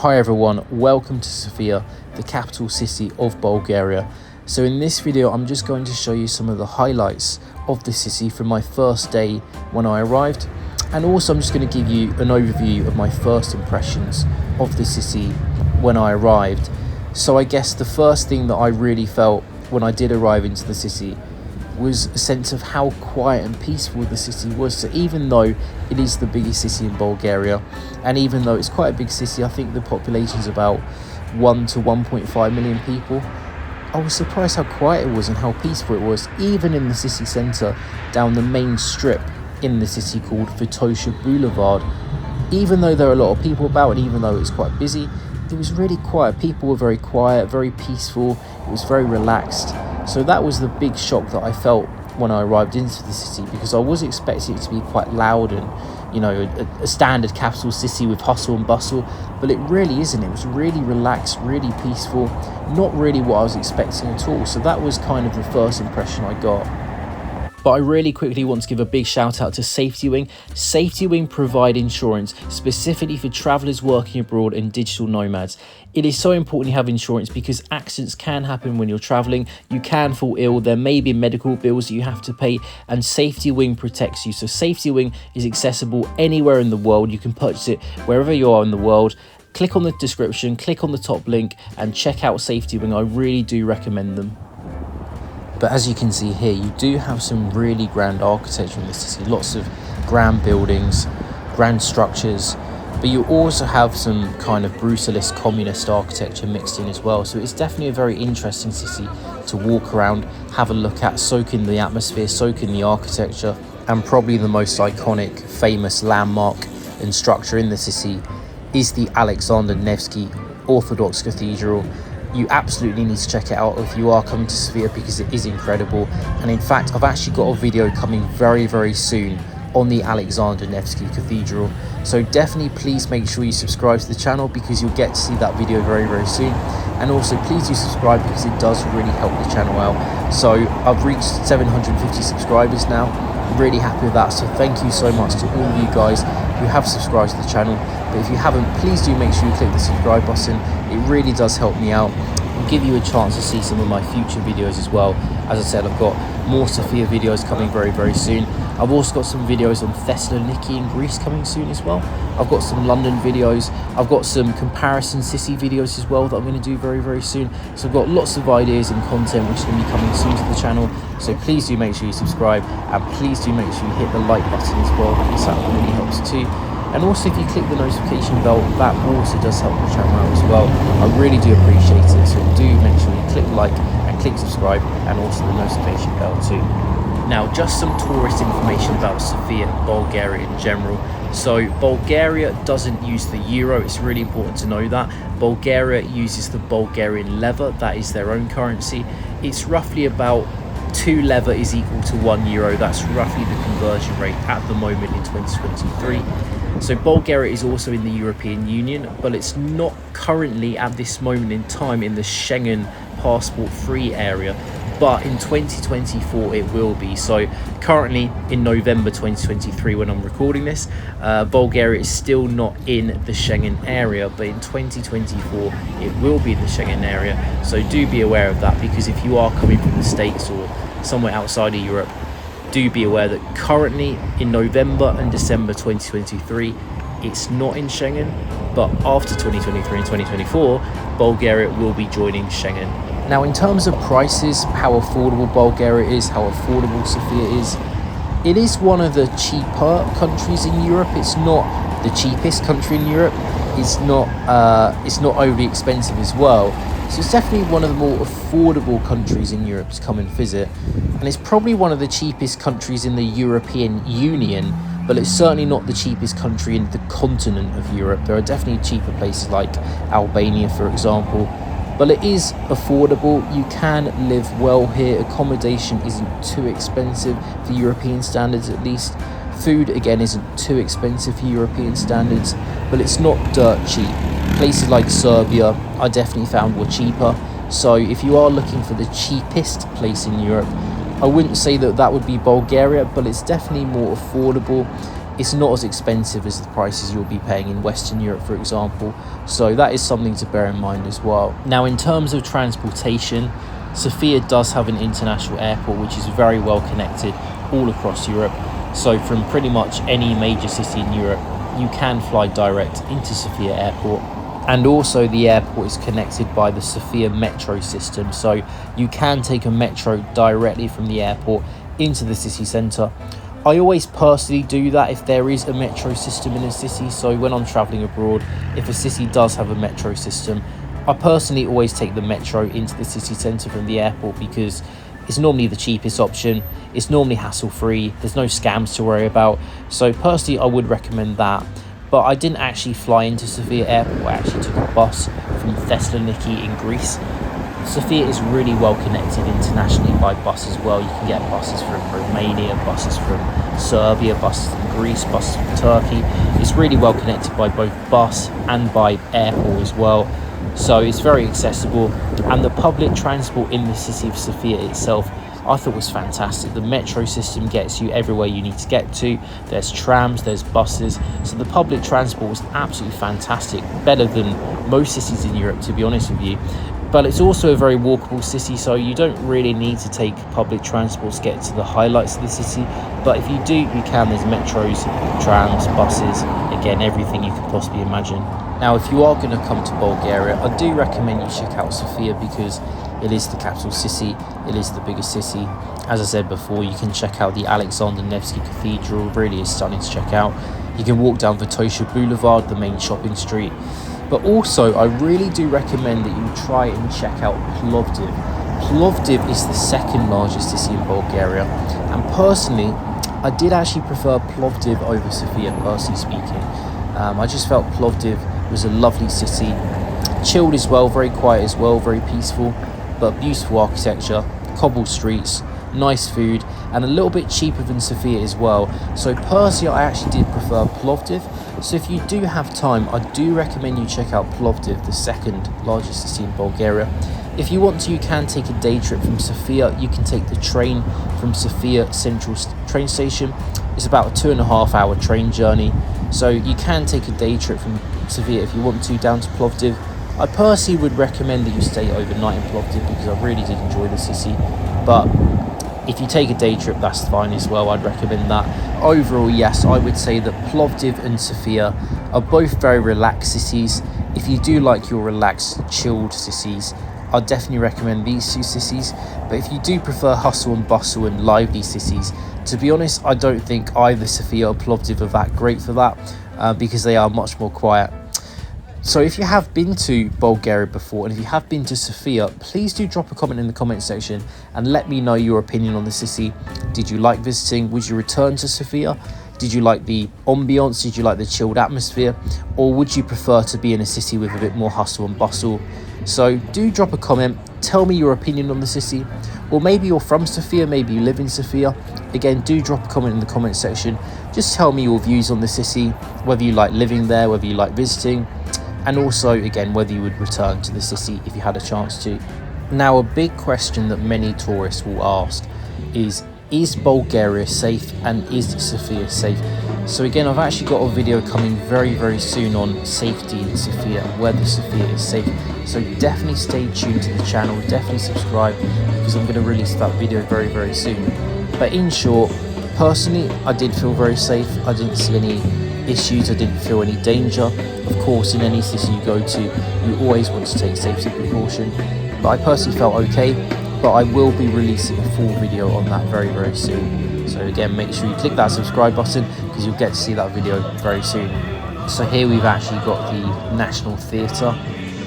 Hi everyone, welcome to Sofia, the capital city of Bulgaria. So in this video I'm just going to show you some of the highlights of the city from my first day when I arrived, and also I'm just going to give you an overview of my first impressions of the city when I arrived. So I guess the first thing that I really felt when I did arrive into the city was a sense of how quiet and peaceful the city was. So even though it is the biggest city in Bulgaria, and even though it's quite a big city, I think the population is about 1 to 1.5 million people, I was surprised how quiet it was and how peaceful it was, even in the city centre, down the main strip in the city called Vitosha Boulevard. Even though there are a lot of people about, and even though it's quite busy, it was really quiet. People were very quiet, very peaceful, it was very relaxed. So that was the big shock that I felt when I arrived into the city, because I was expecting it to be quite loud and, you know, a standard capital city with hustle and bustle, but it really isn't. It was really relaxed, really peaceful, not really what I was expecting at all. So that was kind of the first impression I got. But I really quickly want to give a big shout out to Safety Wing. Safety Wing provide insurance specifically for travellers working abroad and digital nomads. It is so important you have insurance because accidents can happen when you're travelling. You can fall ill, there may be medical bills that you have to pay, and Safety Wing protects you. So Safety Wing is accessible anywhere in the world. You can purchase it wherever you are in the world. Click on the description, click on the top link and check out Safety Wing. I really do recommend them. But as you can see here, you do have some really grand architecture in the city, lots of grand buildings, grand structures, but you also have some kind of brutalist communist architecture mixed in as well. So it's definitely a very interesting city to walk around, have a look at, soak in the atmosphere, soak in the architecture, and probably the most iconic, famous landmark and structure in the city is the Alexander Nevsky Orthodox Cathedral. You absolutely need to check it out if you are coming to Sofia, because it is incredible. And in fact, I've actually got a video coming very soon on the Alexander Nevsky Cathedral. So definitely please make sure you subscribe to the channel, because you'll get to see that video very soon. And also please do subscribe, because it does really help the channel out. So I've reached 750 subscribers now. I'm really happy with that. So thank you so much to all of you guys who have subscribed to the channel. But if you haven't, please do make sure you click the subscribe button. It really does help me out and give you a chance to see some of my future videos as well. As I said, I've got more Sofia videos coming very soon. I've also got some videos on Thessaloniki in Greece coming soon as well. I've got some London videos. I've got some comparison city videos as well that I'm going to do very soon. So I've got lots of ideas and content which is going to be coming soon to the channel. So please do make sure you subscribe, and please do make sure you hit the like button as well, because that really helps too. And also if you click the notification bell, that also does help the channel out as well. I really do appreciate it. So do make sure you click like and click subscribe, and also the notification bell too. Now, just some tourist information about Sofia and Bulgaria in general. So Bulgaria doesn't use the euro. It's really important to know that. Bulgaria uses the Bulgarian leva. That is their own currency. It's roughly about 2 leva is equal to 1 euro. That's roughly the conversion rate at the moment in 2023. So Bulgaria is also in the European Union, but it's not currently at this moment in time in the Schengen passport-free area. But in 2024 it will be. So currently in November 2023 when I'm recording this, Bulgaria is still not in the Schengen area, but in 2024 it will be in the Schengen area. So do be aware of that, because if you are coming from the States or somewhere outside of Europe, do be aware that currently in November and December 2023 it's not in Schengen, but after 2023 and 2024 Bulgaria will be joining Schengen. Now, in terms of prices, how affordable Bulgaria is, how affordable Sofia is, it is one of the cheaper countries in Europe. It's not the cheapest country in Europe. It's not overly expensive as well. So it's definitely one of the more affordable countries in Europe to come and visit. And it's probably one of the cheapest countries in the European Union, but it's certainly not the cheapest country in the continent of Europe. There are definitely cheaper places like Albania, for example. But it is affordable. You can live well here. Accommodation isn't too expensive for European standards, at least. Food, again, isn't too expensive for European standards, but it's not dirt cheap. Places like Serbia, I definitely found were cheaper. So if you are looking for the cheapest place in Europe, I wouldn't say that that would be Bulgaria, but it's definitely more affordable. it's not as expensive as the prices you'll be paying in Western Europe, for example. So that is something to bear in mind as well. Now, in terms of transportation, Sofia does have an international airport which is very well connected all across Europe. So from pretty much any major city in Europe, you can fly direct into Sofia airport. And also the airport is connected by the Sofia metro system, so you can take a metro directly from the airport into the city centre. I always personally do that if there is a metro system in a city. So when I'm travelling abroad, if a city does have a metro system, I personally always take the metro into the city centre from the airport, because it's normally the cheapest option, it's normally hassle-free, there's no scams to worry about. So personally I would recommend that. But I didn't actually fly into Sofia airport, I actually took a bus from Thessaloniki in Greece. Sofia is really well connected internationally by bus as well. You can get buses from Romania, buses from Serbia, buses from Greece, buses from Turkey. It's really well connected by both bus and by airport as well. So it's very accessible, and the public transport in the city of Sofia itself I thought was fantastic. The metro system gets you everywhere you need to get to. There's trams, there's buses. So the public transport was absolutely fantastic, better than most cities in Europe, to be honest with you. But it's also a very walkable city, so you don't really need to take public transport to get to the highlights of the city. But if you do, you can. There's metros, trams, buses, again, everything you could possibly imagine. Now, if you are going to come to Bulgaria, I do recommend you check out Sofia, because it is the capital city, it is the biggest city. As I said before, you can check out the Alexander Nevsky Cathedral, really is stunning to check out. You can walk down Vitosha Boulevard, the main shopping street. But also, I really do recommend that you try and check out Plovdiv. Plovdiv is the second largest city in Bulgaria, and personally, I did actually prefer Plovdiv over Sofia, personally speaking. I just felt Plovdiv was a lovely city, chilled as well, very quiet as well, very peaceful, but beautiful architecture, cobbled streets, nice food, and a little bit cheaper than Sofia as well. So personally, I actually did prefer Plovdiv. So if you do have time, I do recommend you check out Plovdiv, the second largest city in Bulgaria. If you want to, you can take a day trip from Sofia. You can take the train from Sofia Central train station. It's about a 2.5 hour train journey. So you can take a day trip from Sofia if you want to down to Plovdiv. I personally would recommend that you stay overnight in Plovdiv, because I really did enjoy the city. But if you take a day trip, that's fine as well. I'd recommend that. Overall, yes, I would say that Plovdiv and Sofia are both very relaxed cities. If you do like your relaxed, chilled cities, I'd definitely recommend these two cities. But if you do prefer hustle and bustle and lively cities, to be honest, I don't think either Sofia or Plovdiv are that great for that, because they are much more quiet. So if you have been to Bulgaria before, and if you have been to Sofia, please do drop a comment in the comment section and let me know your opinion on the city. Did you like visiting? Would you return to Sofia? Did you like the ambience? Did you like the chilled atmosphere? Or would you prefer to be in a city with a bit more hustle and bustle? So do drop a comment, tell me your opinion on the city. Or maybe you're from Sofia, maybe you live in Sofia. Again, do drop a comment in the comment section. Just tell me your views on the city, whether you like living there, whether you like visiting, and also, again, whether you would return to the city if you had a chance to. Now, a big question that many tourists will ask is Bulgaria safe, and is Sofia safe? So again, I've actually got a video coming very, very soon on safety in Sofia and whether Sofia is safe. So definitely stay tuned to the channel, definitely subscribe, because I'm going to release that video very, very soon. But in short, personally, I did feel very safe. I didn't see any issues, I didn't feel any danger. Of course, in any city you go to, you always want to take safety precaution, but I personally felt okay. But I will be releasing a full video on that very, very soon. So again, make sure you click that subscribe button, because you'll get to see that video very soon. So here we've actually got the National Theatre,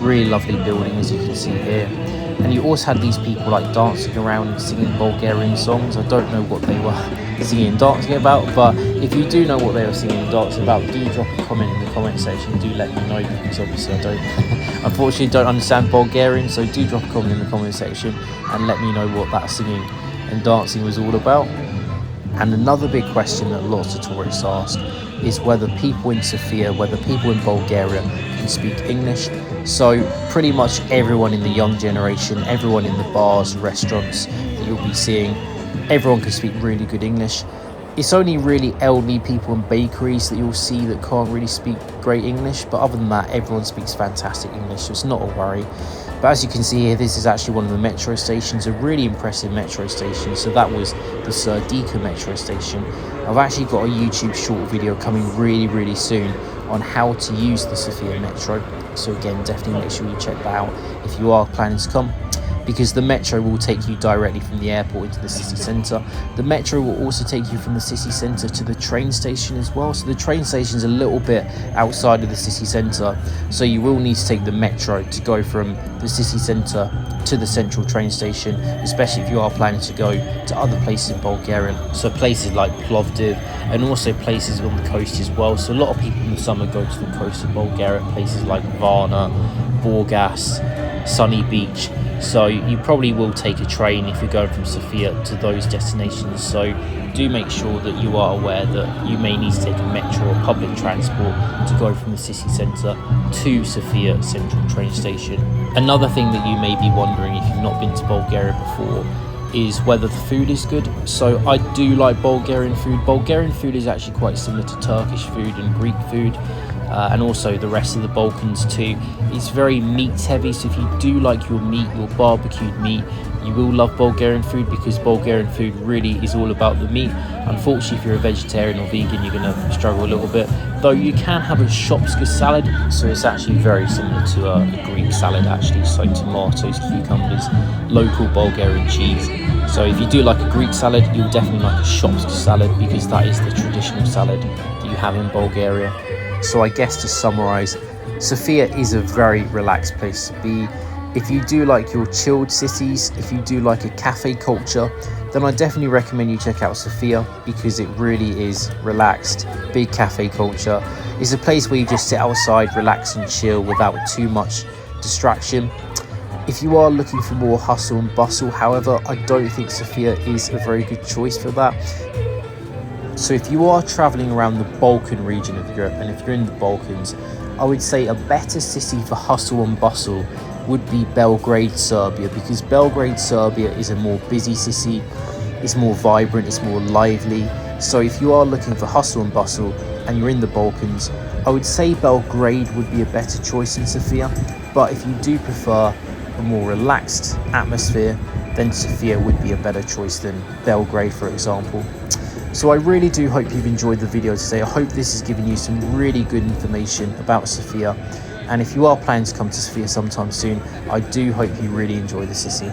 really lovely building as you can see here. And you also had these people like dancing around and singing Bulgarian songs. I don't know what they were singing and dancing about, but if you do know what they were singing and dancing about, do drop a comment in the comment section. Do let me know, because obviously I don't unfortunately don't understand Bulgarian, so do drop a comment in the comment section and let me know what that singing and dancing was all about. And another big question that lots of tourists ask is whether people in Sofia, whether people in Bulgaria can speak English. So pretty much everyone in the young generation, everyone in the bars, restaurants that you'll be seeing, everyone can speak really good English. It's only really elderly people and bakeries that you'll see that can't really speak great English, but other than that, everyone speaks fantastic English, so it's not a worry. But as you can see here, this is actually one of the metro stations, a really impressive metro station. So that was the Serdica metro station. I've actually got a YouTube short video coming really soon on how to use the Sofia metro. So again, definitely make sure you check that out if you are planning to come, because the metro will take you directly from the airport into the city centre. The metro will also take you from the city centre to the train station as well. So the train station is a little bit outside of the city centre, so you will need to take the metro to go from the city centre to the central train station, especially if you are planning to go to other places in Bulgaria. So places like Plovdiv, and also places on the coast as well. So a lot of people in the summer go to the coast of Bulgaria, places like Varna, Burgas, Sunny Beach. So you probably will take a train if you're going from Sofia to those destinations. So do make sure that you are aware that you may need to take a metro or public transport to go from the city centre to Sofia Central train station. Another thing that you may be wondering if you've not been to Bulgaria before is whether the food is good. So I do like Bulgarian food. Bulgarian food is actually quite similar to Turkish food and Greek food. And also the rest of the Balkans too. It's very meat heavy, so if you do like your meat, your barbecued meat, you will love Bulgarian food, because Bulgarian food really is all about the meat. Unfortunately, if you're a vegetarian or vegan, you're going to struggle a little bit. Though you can have a shopska salad, so it's actually very similar to a Greek salad actually, so tomatoes, cucumbers, local Bulgarian cheese. So if you do like a Greek salad, you'll definitely like a shopska salad, because that is the traditional salad that you have in Bulgaria. So I guess to summarise, Sofia is a very relaxed place to be. If you do like your chilled cities, if you do like a cafe culture, then I definitely recommend you check out Sofia, because it really is relaxed, big cafe culture. It's a place where you just sit outside, relax and chill without too much distraction. If you are looking for more hustle and bustle, however, I don't think Sofia is a very good choice for that. So if you are travelling around the Balkan region of Europe, and if you're in the Balkans, I would say a better city for hustle and bustle would be Belgrade, Serbia, because Belgrade, Serbia is a more busy city, it's more vibrant, it's more lively. So if you are looking for hustle and bustle and you're in the Balkans, I would say Belgrade would be a better choice than Sofia. But if you do prefer a more relaxed atmosphere, then Sofia would be a better choice than Belgrade, for example. So I really do hope you've enjoyed the video today. I hope this has given you some really good information about Sofia. And if you are planning to come to Sofia sometime soon, I do hope you really enjoy the city.